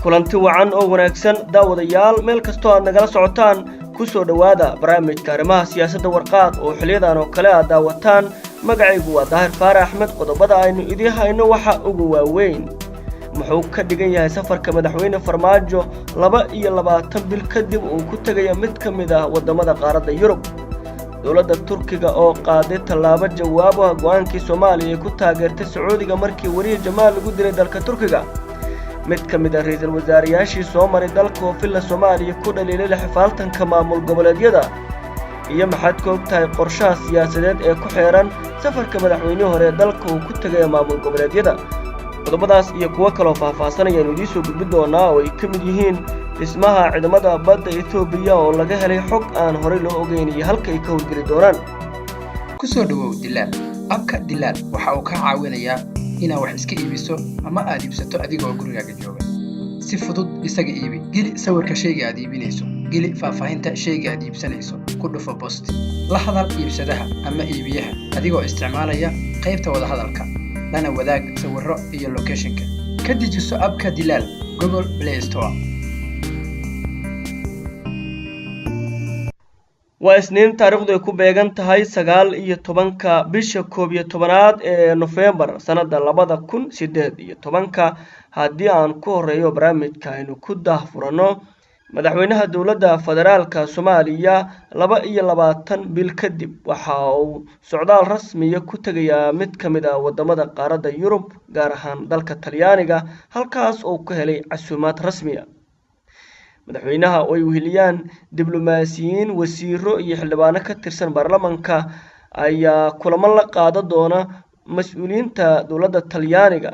kulanti wacan oo wanaagsan daawadayaal meel kastoo aad nagala socotaan ku soo dhawaada barnaamijka arrimaha siyaasadda warqaad oo xiliyadan oo kale aad daawataan magacaygu waa Daahir Faarax Axmed qodobada aynu idin hayno waxa ugu waaweyn muxuu ka dhigan yahay safarka madaxweyne Farmaajo 22 bil kadib uu ku tagay mid ka mid ah wadamada qaaradda Yurub dawladda Turkiga oo qaaday tallaabo jawaab ah go'aankii Soomaaliya ku taageertay Sacuudiga markii wariye Jamaal lagu dilay dalka Turkiga mid ka mid ah ra'iisul wasaarayaashii soo maray dalka oo filla Soomaaliya ku dhaliilay xifaaltanka maamul goboleedyada iyo maxad ka ogtahay qorshaha siyaasadeed ee ku xeeran safarka madaxweynaha hore ee dalka uu ku tagay maamul goboleedyada qodobadaas iyo kuwa kale oo faahfaahsanayaan u soo gudbin doonaa oo ay ka mid yihiin dhismaha ciidamada badda Itoobiya oo laga helay xog aan hore loo ogeyn iyo halka ay ka howlgeli doonaan ku soo dhawow Dilaal abka Dilaal waxa uu ka caawinayaa inaad wax iska iibiso ama aad iibsato adigoo gurigaaga jooga si fudud isaga iibi geli sawirka shayga aad iibinayso geli faahfaahinta shayga aad iibsanayso ku dhufo post la hadal iibsadaha ama iibiyaha adigoo isticmaalaya qaybta wada hadalka lana wadaag sawirro iyo locationka ka dejiso abka Dilaal Google Play Store waa isniin taariikhdu ay ku beegan tahay 19 bisha 11 ee November sanada 2018 haddii aan ku horeeyo barnaamijka aynu ku daahfurano madaxweynaha dawladda federaalka Soomaaliya 22 bil kadib waxa uu socdaal rasmi ah ku tagayaa mid ka mid ah wadamada qaaradda Yurub gaar ahaan dalka Talyaaniga halkaas oo ka helay casuumaad rasmi ah madaxweynaha oo ay weheliyaan diblomaasiyiin wasiiro iyo xildhibaano ka tirsan baarlamaanka ayaa kulamo la qaadan doona mas'uuliyiinta dawladda Talyaaniga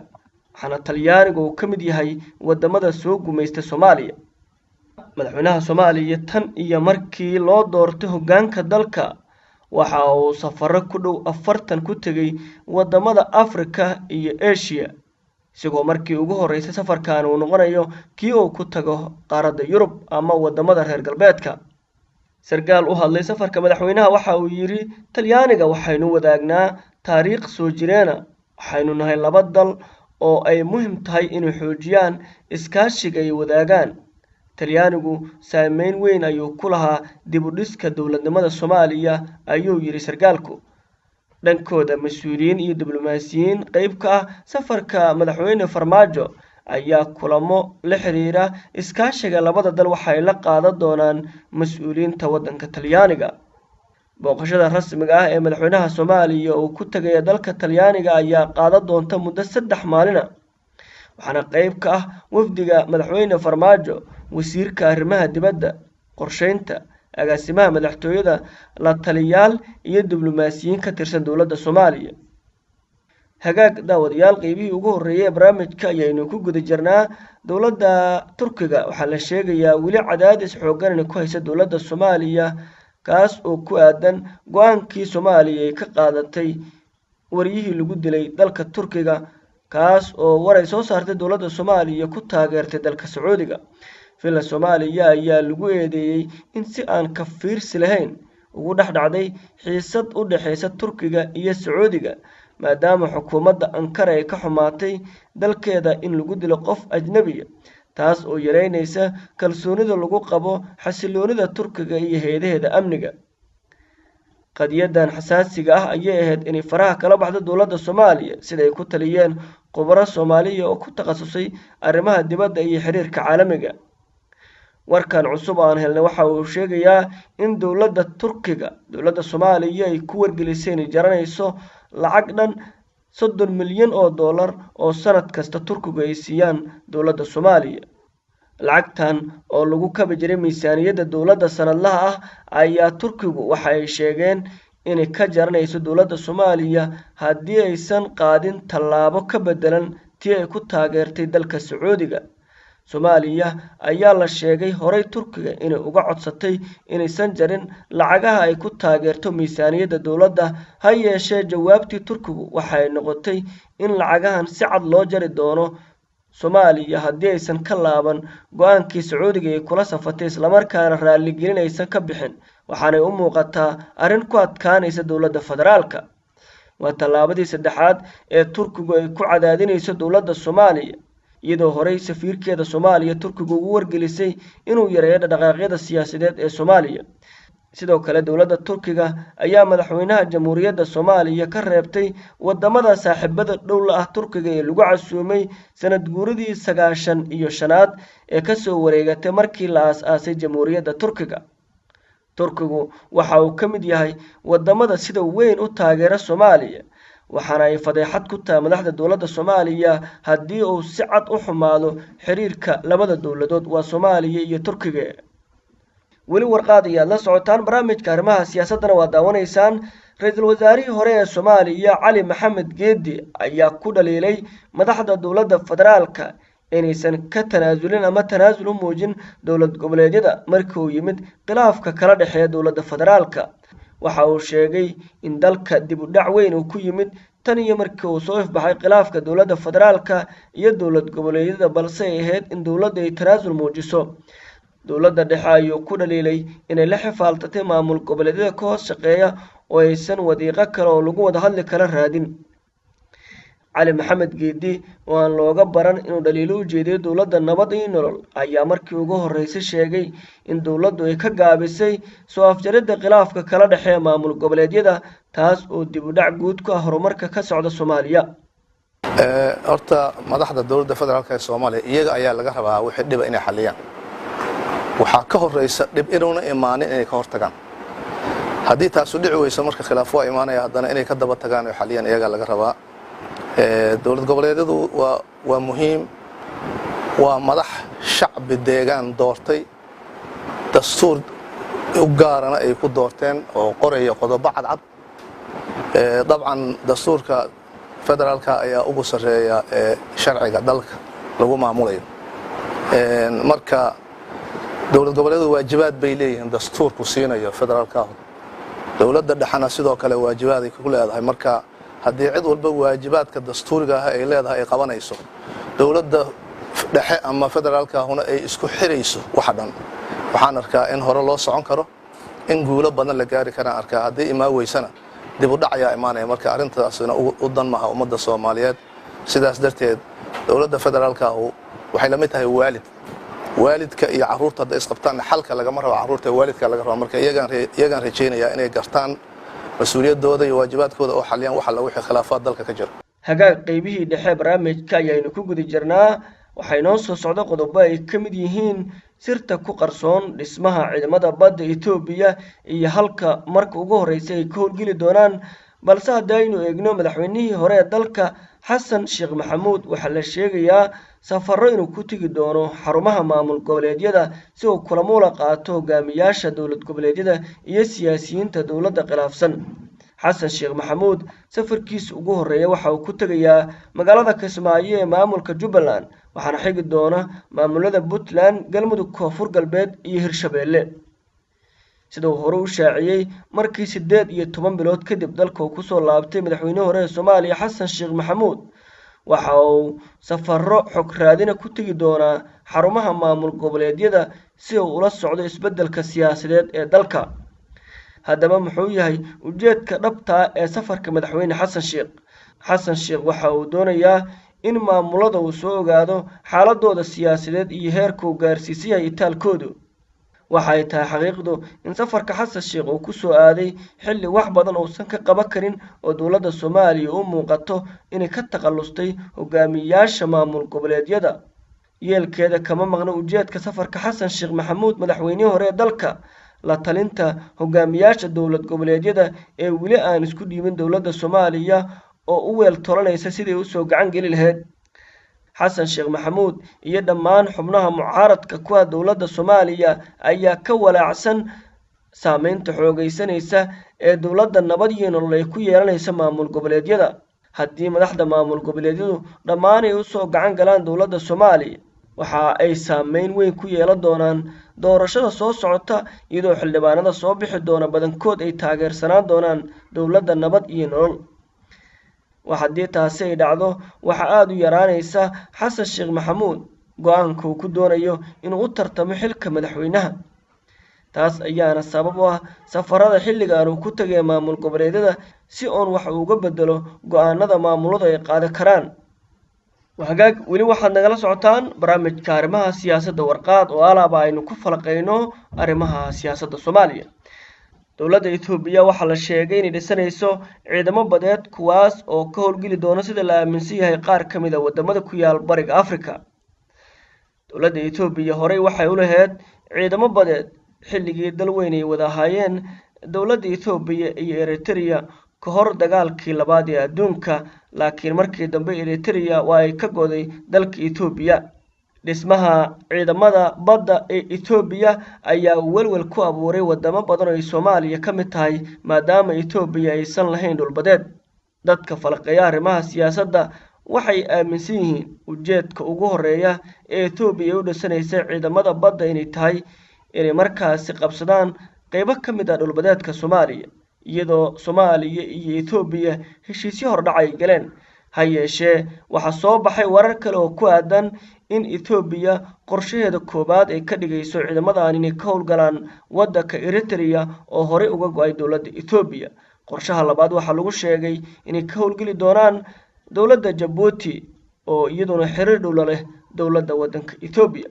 waxaana Talyaaniga uu ka mid yahay wadamada soo gumeystay Soomaaliya madaxweynaha Soomaaliya tan iyo markii loo doortay hoggaanka dalka waxa uu safaro ku dhow 40 ku tagay wadamada Afrika iyo Asia isagoo markii ugu horeysay safarkan uu noqonayo kii uu ku tago qaaradda Yurub ama wadamada reer galbeedka sarkaal u hadlay safarka madaxweynaha waxa uu yiri Talyaaniga waxaynu wadaagnaa taariikh soo jireena waxaynu nahay laba dal oo ay muhiim tahay inay xoojiyaan iskaashiga ay wadaagaan Talyaanigu saameyn weyn ayuu ku lahaa dib u dhiska dawladnimada Soomaaliya ayuu yiri sarkaalku dhankooda mas'uuliyiin iyo diblomaasiyiin qayb ka ah safarka madaxweyne Farmaajo ayaa kulamo la xiriira iskaashiga labada dal waxay la qaadan doonaan mas'uuliyiinta wadanka Talyaaniga booqashada rasmiga ah ee madaxweynaha Soomaaliya oo ku tagay dalka Talyaaniga ayaa qaadan doonta muddo 3 maalin waxaana qayb ka ah wafdiga madaxweyne Farmaajo wasiirka arrimaha dibadda qorsheynta agaasimaha madaxtooyada la taliyaal iyo diblomaasiyiin ka tirsan dawladda Soomaaliya hagaag daawadayaal qaybihii ugu horeeyay barnaamijka ayaynu ku guda jirnaa dawladda Turkiga waxa la sheegayaa wili cadaadis xooggan ku haysa dawladda Soomaaliya kaas oo ku aadan go'aankii Soomaaliya ay ka qaadatay wariyihii lagu dilay dalka Turkiga kaas oo waray soo saartay dawladda Soomaaliya ku taageertay dalka Sacuudiga filla Soomaaliya ayaa lagu eedeeyay in si aan ka fiirsi lahayn ugu dhaxdhacday xiisad u dhaxaysa Turkiga iyo Sacuudiga maadaama xukuumadda Ankara ay ka xumaatay dalkeeda in lagu dilo qof ajnabi ah taas oo yareynaysa kalsoonida lagu qabo xasiloonida Turkiga iyo hay'adaha amniga qadiyadan xasaasiga ah ayay ahayd in faraha kala baxdo dawladda Soomaaliya sida ay ku taliyeen khubaro Soomaaliya oo ku takhasusay arrimaha dibadda iyo xiriirka caalamiga warkan cusub aan helnay waxa uu sheegayaa in dawladda Turkiga dawladda Soomaaliya ay ku wargelisay in jaranayso lacag dhan 30 milyan oo dollar oo sanad kasta Turkiga ay siiyaan dawladda Soomaaliya lacagtan oo lagu kaba jiray miisaaniyadda dawladda sanadlaha ah ayaa Turkigu waxa ay sheegeen in ka jaranayso dawladda Soomaaliya haddii aysan qaadin tallaabo ka bedelan tii ay ku taageertay dalka Sacuudiga Soomaaliya ayaa la sheegay horay Turkiga inay uga codsatay inaysan jarin lacagaha ay ku taageerto miisaaniyadda dawladda ha yeeshee jawaabtii Turkigu waxay noqotay in lacagahan si cad loo jari doono Soomaaliya haddii aysan ka laaban go'aankii Sacuudiga ay kula safatay isla markaana raali gelinaysan ka bixin waxaanay u muuqataa arrin ku adkaanaysa dawladda federaalka waa tallaabadii saddexaad ee Turkigu ay ku cadaadinayso dawladda Soomaaliya iyadoo horey safiirkeeda Soomaaliya Turkiga ugu wargelisay inuu yareeyo dhaqdhaqaaqyada siyaasadeed ee Soomaaliya. sidoo kale dowladda Turkiga ayaa madaxweynaha Jamhuuriyadda Soomaaliya ka reebtay wadamada saaxiibada dhow la ah Turkiga ee lagu casuumay sanad guuridii 95aad ee ka soo wareegatay markii la aasaasay Jamhuuriyadda Turkiga. Turkigu waxa uu ka mid yahay wadamada sida weyn u taageera Soomaaliya, waxaana ay fadeexad ku tahay madaxda dowladda Soomaaliya haddii uu si cad u xumaado xiriirka labada dowladood waa Soomaaliya iyo Turkiga. weli warqaad ayaad la socotaan barnaamijka arrimaha siyaasadana waa daawanaysaan. Ra'iisul Wasaarihii hore ee Soomaaliya Cali Maxamed Geedi ayaa ku dhaliilay madaxda dowladda federaalka inaysan ka tanaasulin ama tanaasul u muujin dowlad goboleedyada markii uu yimid khilaafka kala dhexeeya dowladda federaalka. waxa uu sheegay in dalka dib u dhac weyn uu ku yimid tan iyo markii uu soo ifbaxay khilaafka dowladda federaalka iyo dowlad goboleedyada, balse ay ahayd in dowladda ay tanaasul muujiso. dowladda dhexe ayuu ku dhaliilay inay la xifaaltatay maamul goboleedyada ka hoos shaqeeya oo aysan wadiiqo kale oo lagu wada hadli kala raadin. Cali Maxamed Geedi oo aan looga baran inuu dhaliilo u jeediyo dowladda nabad iyo nolol ayaa markii ugu horeysay sheegay in dowladdu ay ka gaabisay soo afjaridda khilaafka kala dhexeeya maamul goboleedyada, taas oo dib u dhac guud ku ah horumarka ka socda Soomaaliya. horta madaxda dowladda federaalka ee Soomaaliya iyaga ayaa laga rabaa wixii dhib inay xaliyaan. waxaa ka horeysa dhib inuuna imaanin inay ka hortagaan. haddii taas u dhici weyso marka khilaaf waa imaanaya haddana inay ka daba tagaan oo xaliyaan iyaga laga rabaa. dowlad goboleedyadu waa muhiim, waa madax shacbi deegaan doortay, dastuur u gaarana ay ku doorteen oo qoraya qodobo cadcad. dabcan dastuurka federaalka ayaa ugu sarreeya sharciga dalka lagu maamulayo. marka dowlad goboleedyadu waajibaad bay leeyihiin dastuurku siinayo federaalka. dowladda dhexana sidoo kale waajibaad ay ku leedahay. marka haddii cid walba waajibaadka dastuuriga ah ay leedahay ay qabanayso, dowladda dhexe ama federaalka ahuna ay isku xirayso waxa dhan, waxaan arkaa in hore loo socon karo, in guulo badan la gaari karaan arkaa. haddii imaan weysana dib u dhac ayaa imaanaya. marka arrintaasina u dan maha ummadda Soomaaliyeed. sidaas darteed dowladda federaalka ahu waxay la mid tahay waalidka iyo carruurta hadday isqabtaan xalka lagama rabo carruurta, waalidka laga rabo. marka iyagaan rajaynayaa inay gartaan mas-uuliyaddooda iyo waajibaadkooda oo xaliyaan waxa la wixii khilaafaad dalka ka jira. hagaag qaybihii dhexe barnaamijka ayaynu ku guda jirnaa. waxay noo soo socda qodobo ay ka mid yihiin sirta ku qarsoon dhismaha ciidamada badda Itoobiya iyo halka marka ugu horeysay ay ka howlgeli doonaan. balse haddaynu eegno madaxweynihii hore ee dalka Xasan Sheekh Maxamuud waxaa la sheegayaa safarro inuu ku tegi doono xarumaha maamul goboleedyada si uu kulamo la qaato hogaamiyaasha dowlad goboleedyada iyo siyaasiyiinta dowladda khilaafsan. Xasan Sheekh Maxamuud safarkiisa ugu horeeya waxa uu ku tagayaa magaalada Kismaayo ee maamulka Jubbaland, waxaana xigi doona maamulada Puntland, Galmudug, Koonfur Galbeed iyo Hirshabeelle. sida uu hore u shaaciyay markii 18 bilood kadib dalka uu ku soo laabtay madaxweynihii hore ee Soomaaliya Xasan Sheekh Maxamuud waxa uu safarro xog raadina ku tagi doonaa xarumaha maamul goboleedyada si uu ula socdo isbeddelka siyaasadeed ee dalka. haddaba muxuu yahay ujeedka dhabta ah ee safarka madaxweyne Xasan Sheekh? Xasan Sheekh waxa uu doonayaa in maamulada uu soo ogaado xaaladooda siyaasadeed iyo heerka uu gaarsiisay yahay itaalkoodu. waxay tahay xaqiiqdu in safarka Xasan Sheekh uu ku soo aaday xilli wax badan uusan ka qaban karin oo dowladda Soomaaliya u muuqato inay ka taqallustay hogaamiyaasha maamul goboleedyada. yeelkeeda kama maqna ujeedka safarka Xasan Sheekh Maxamuud madaxweynihii hore ee dalka la talinta hogaamiyaasha dowlad goboleedyada ee weli aan isku dhiibin dowladda Soomaaliya oo u weel tolanaysa sidii u soo gacan geli lahayd. Xasan Sheekh Maxamuud iyo dhammaan xubnaha mucaaradka ku ah dowladda Soomaaliya ayaa ka walaacsan saameynta xoogaysanaysa ee dowladda nabad iyo nolol ay ku yeelanaysa maamul goboleedyada. haddii madaxda maamul goboleedyadu dhammaan ay u soo gacan galaan dowladda Soomaaliya, waxa ay saameyn weyn ku yeelan doonaan doorashada soo socota, iyadoo xildhibaanada soo bixi doona badankood ay taageersanaan doonaan dowladda nabad iyo nolol. haddii taasi ay dhacdo waxa aad u yaraanaysa Xasan Sheekh Maxamuud go'aanka uu ku doonayo inuu u tartamo xilka madaxweynaha. taas ayaana sabab u ah safarada xilligan uu ku tagay maamul goboleedyada si oon wax uga bedelo go'aanada maamulada ay qaadan karaan. وهجاج ولي واحد نقل سعطان برامج كارمها سياسة ورقات وعلى باين كفلا قينو أرمها سياسة الصومالية دولة إثيوبيا وحل الشيعين لسنيسو عندما بدأت كواس أو كهول جيل دونس إلى من سيها قار كميدا ودمدا كيال بريق أفريقيا دولة إثيوبيا هوري وحيولهاد عندما بدأت حلقي دلويني وذاهايين دولة إثيوبيا iyo Eritrea ka hor dagaalkii labaad ee adduunka laakiin markii dambe Eritrea waa ay ka goday dalka Ethiopia dhismaha ciidamada badda ee Ethiopia ayaa walwal ku abuuray wadamo badan oo Soomaaliya ka mid tahay maadaama Ethiopia aysan lahayn dhul badeed dadka falqaya arrimaha siyaasadda waxay aaminsan yihiin ujeedka ugu horeeya ee Ethiopia u dhisanaysa ciidamada badda inay tahay inay markaasi qabsadaan qaybo ka mid ah dhulbadeedka Soomaaliya iyadoo Soomaaliya iyo Ethiopia heshiisyo hordhacay galeen ha yeeshee waxa soo baxay warar kale oo ku aadan in Ethiopia qorshaheeda koobaad ay ka dhigayso ciidamadan inay ka howlgalaan waddanka Eritrea oo hore uga go'ay dowladda Ethiopia qorshaha labaad waxa lagu sheegay inay ka howlgali doonaan dowladda Djibouti oo iyaduna xiriir dhow la leh dowladda waddanka Ethiopia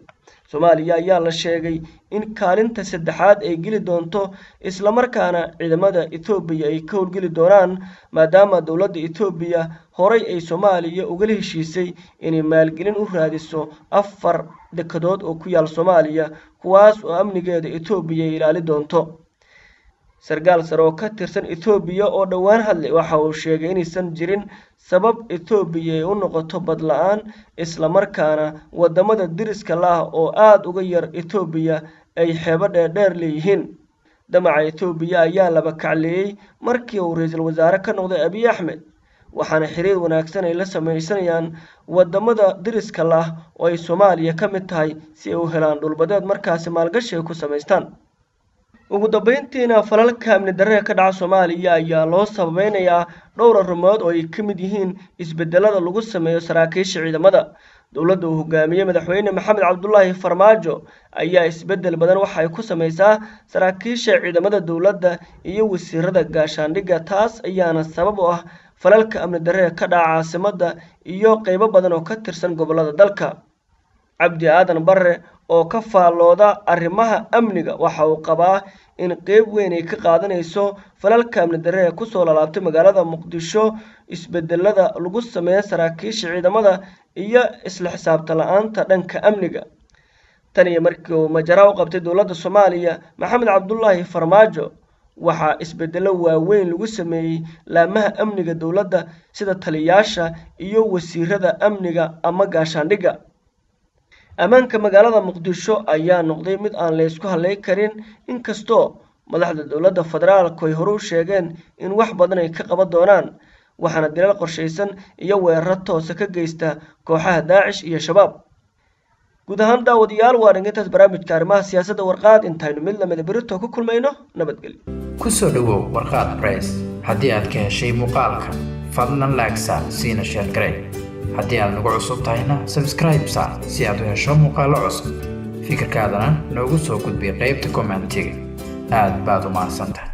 Soomaaliya ayaa la sheegay in kaalinta saddexaad ay geli doonto isla markaana ciidamada Ethiopia ay ka howlgali doonaan maadaama dowladda Ethiopia horay ay Soomaaliya uga heshiisay inay maalgelin u raadiso 4 dekedood oo ku yaal Soomaaliya kuwaas oo amnigeeda Ethiopia ilaali doonto sargaal sare oo ka tirsan Ethiopia oo dhawaan hadlay waxa uu sheegay inaysan jirin sabab Ethiopia ay u noqoto bad la'aan isla markaana wadamada diriska ah oo aad uga yar Ethiopia ay xeebo dheer leeyihiin damaca Ethiopia ayaa laba kacleeyay markii uu ra'iisul wasaare ka noqday Abiy Ahmed waxaana xiriir wanaagsan ay la sameeysanayaan wadamada diriska ah oo ay Soomaaliya ka mid tahay si ay u helaan dhulbadeed markaas maalgashi ku sameystaan ugu dambeyntiina falalka amni darrada ka dhaca Soomaaliya ayaa loo sababeynayaa dhowr arrimood oo ay ka mid yihiin isbedelada lagu sameeyo saraakiisha ciidamada dowladda uu hogaamiyay madaxweyne Maxamed Cabdullaahi Farmaajo ayaa isbedel badan waxa ay ku sameysaa saraakiisha ciidamada dowladda iyo wasiirada gaashaandhigga taas ayaana sabab u ah falalka amni darrada ka dhaca caasimadda iyo qaybo badan oo ka tirsan gobolada dalka Cabdi Aadan Barre oo ka faalooda arrimaha amniga waxa uu qabaa in qayb weyn ay ka qaadanayso falalka amni darrada ku soo laabtay magaalada Muqdisho isbedelada lagu sameeyo saraakiisha ciidamada iyo isla xisaabtan la'aanta dhanka amniga tan iyo markii uu majara u qabtay dowladda Soomaaliya Maxamed Cabdullaahi Farmaajo waxa isbedelo waaweyn lagu sameeyay laamaha amniga dowladda sida taliyaasha iyo wasiirada amniga ama gaashaandhigga amaanka magaalada Muqdisho ayaa noqday mid aan la isku haleyn karin inkastoo madaxda dowladda federaalka ay hore u sheegeen in wax badan ay ka qaban doonaan waxaana dilal qorsheysan iyo weerar toos ka geysta kooxaha Daacish iyo Shabaab guud ahaan daawadayaal waa dhangayntaas barnaamijka arrimaha siyaasadda warqaad intaynu mid lamida berito ku kulmayno nabadgelyo ku soo dhawow warqaad press haddii aad ka heshay muuqaalka fadlan like siina share garee haddii aad nagu cusub tahayna subscribe si aad u hesho muuqaalo cusub fikirkaadana noogu soo gudbi qaybta commentiga aad baad u mahadsantahay